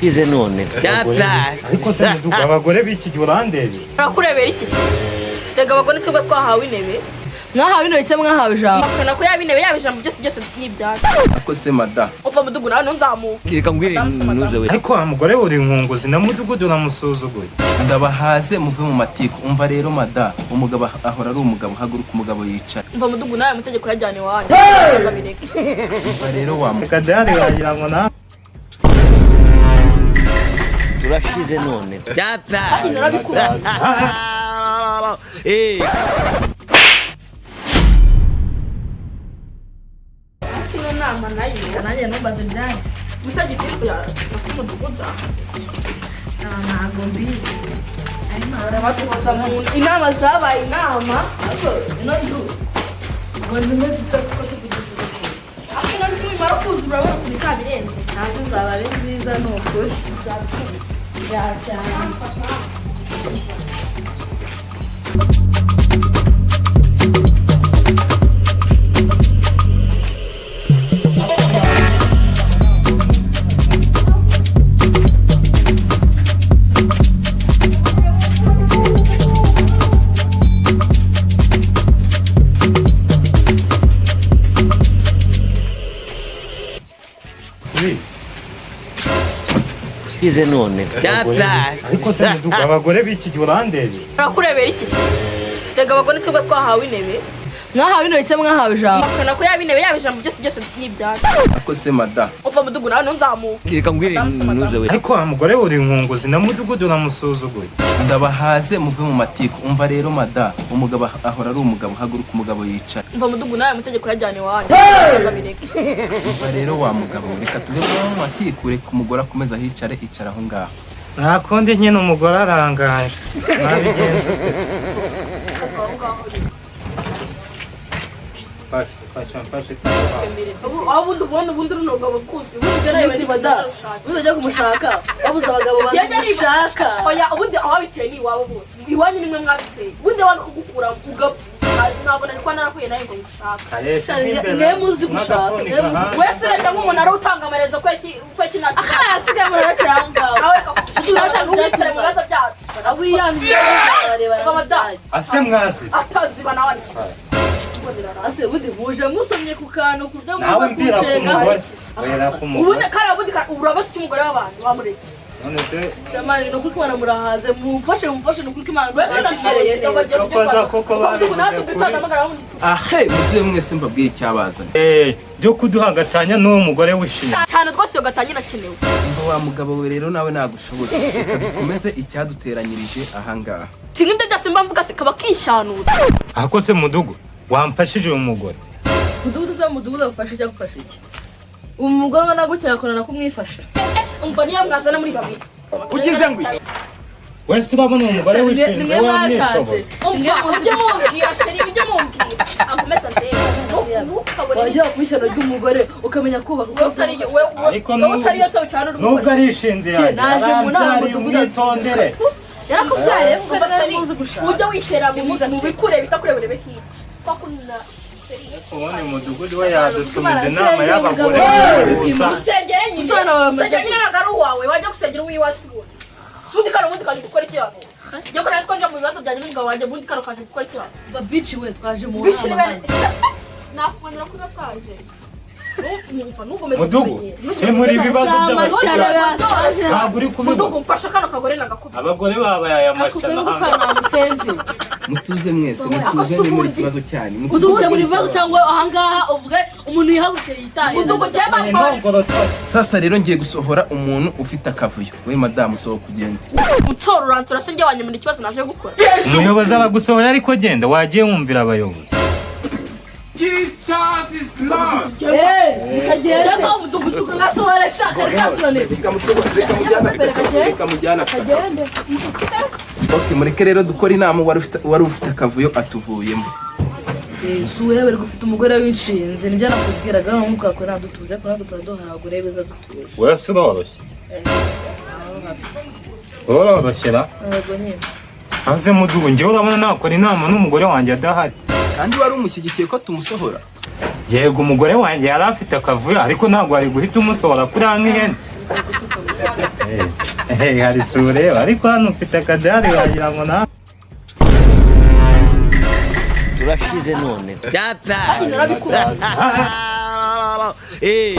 ize none ariko se muduga abagore b'iki gihe urandebe barakurebera iki se rega abagore twebwe twahawe intebe mwahawe intebe cyangwa mwahawe ijambo bakana ko yaba intebe yaba ijambo byose n'ibyatsi ako se mada uva mudugu nawe ntuzamuke reka mbwire nuze we ariko wa mugore uri inkunguzi na mudugudu uramusuzuguye ndabahaze muve mu matiko umva rero mada umugabo ahora ari umugabo haguruka umugabo yicara umva mudugu nawe amategeko yajyana iwanyu bireke umva rero wa reka dehari wagira ngo na turashize none kandi narabikura ino nama nayo nanjye numbaze ibyanyu musajya ikifu ya mudugudu ntabwo mbizi batukoza mu inama zabaye inama ariko ino nzu ngo zimeze itakuko tukugisha ino nzu nimara kuzura we kuri kabirenze nazo zaba ari nziza ni ukuri cyane ize none ariko se muduga abagore b'iki gihe urandebe barakurebera iki se rega abagore twebwe twahawe intebe mwahawe intebe cyangwa mwahawe ijambo bakana ko yaba intebe yaba ijambo byose n'ibyatsi ako se mada uva mudugu nawe ntuzamuke reka mbwire nuze we ariko wa mugore uri inkunguzi na mudugudu uramusuzuguye ndabahaze muve mu matiko umva rero mada umugabo ahora ari umugabo haguruka umugabo yicara umva mudugu nawe amategeko yajyana iwanyu bireke umva rero wa mugabo reka tuve mu matiko reka umugore akomeze ahicare icara aho ngaho nta kundi nyine umugore arangaje nabigenza fashe ubundi runo rugabo kuzi ubundi nawe bada uzajya kumushaka wabuze abagabo bamushaka oya ubundi aho biteye ni iwabo bose iwanyu nimwe mwabiteye ubundi waza kugukura ugapfa ntabwo nari kwa narakuye nawe ngo ngushaka mwe muzi gushaka wese uretse nk'umuntu ari utanga amarezo kweki ntabwo asigaye muri aracyanga nawe reka ntugitire mu bibazo byacu wiyamye ase mwasi ataziba nawe ari ase budi muje musomye ku kantu kurya ngo nawe mbira ubundi kara budi urabaza cy'umugore w'abantu bamuretse none se chamani no kukwana murahaze mumfashe no kukimana wese nakimereye neza ahe muze mwese mbabwire icyabazana byo kuduhagatanya n'uwo mugore wishimye cyane rwose iyo gatangira kenewe umva wa mugabo we rero nawe nagushobora reka dukomeze icyaduteranyirije ahangaha singa ibyo byose mba mvuga se kaba kishanutse ahako se mudugu wamfashije uyu mugore mudugudu agufasha cyangwa gufasha iki umugore ubona gutya yakorana kumwifasha umva niyo mwazana muri babiri ugize ngo wese urabona uwo mugore wishimye nimwe mwashatse ibyo mumbwira sheri ibyo mumbwira akomeza ndebe wajya ku ishyano ry'umugore ukamenya kubaka ariko nubwo ari ishinzi yanjye naje mu nama mudugudu mwitondere yarakubyaye kuko nari muzi gushaka ujya witera mu bikure bitakurebere hirya ubundi umudugudu we yadutumiza inama y'abagore usengere nyine usengere nyine ntabwo ari uwawe wajya gusengera uwiwe asigura ubundi kano ubundi kaje gukora iki hano njye ko nasi ko njya mu bibazo byanjye n'umugabo wanjye ubundi kano kaje gukora iki hano bici we twaje mu bici niwe nakumanira ko nataje mudugu kemura ibibazo by'abakiriya ntabwo uri kubivuga mudugu mfasha kano kagore nagakubita abagore babaye amashana musenzi mutuze mwese mutuze ni muri kibazo cyane mudugudu muri bibazo cyangwa ahangaha uvuge umuntu yihagukira yitaye mudugu cyema sasa rero ngiye gusohora umuntu ufite akavuyo we madamu sohoka ugende utsora uransura se njye wanyemura ikibazo naje gukora umuyobozi aragusohoye ariko genda wagiye wumvira abayobozi Jesus is Lord. Mukagenda cyangwa umudugudu ngasohora shaka rekatsone Reka mujyana Okay, mureke rero dukora inama wari ufite akavuyo atuvuyemo. Suwe bari gufite umugore w'inshinzi nibyo nakubwiraga no mukakora dutuje ko natwe tuduhara abagore beza dutuje. Wese uroroshye. Uroroshye Hanze mudugu njye urabona nakora inama n'umugore wanjye adahari. Kandi wari umushyigikiye ko tumusohora. Yego umugore wanjye yari afite akavuyo ariko ntabwo ari guhita umusohora kuri nk'ihene. hari isura ariko hano ufite akadari wagira ngo na turashize none kandi narabikunda Eh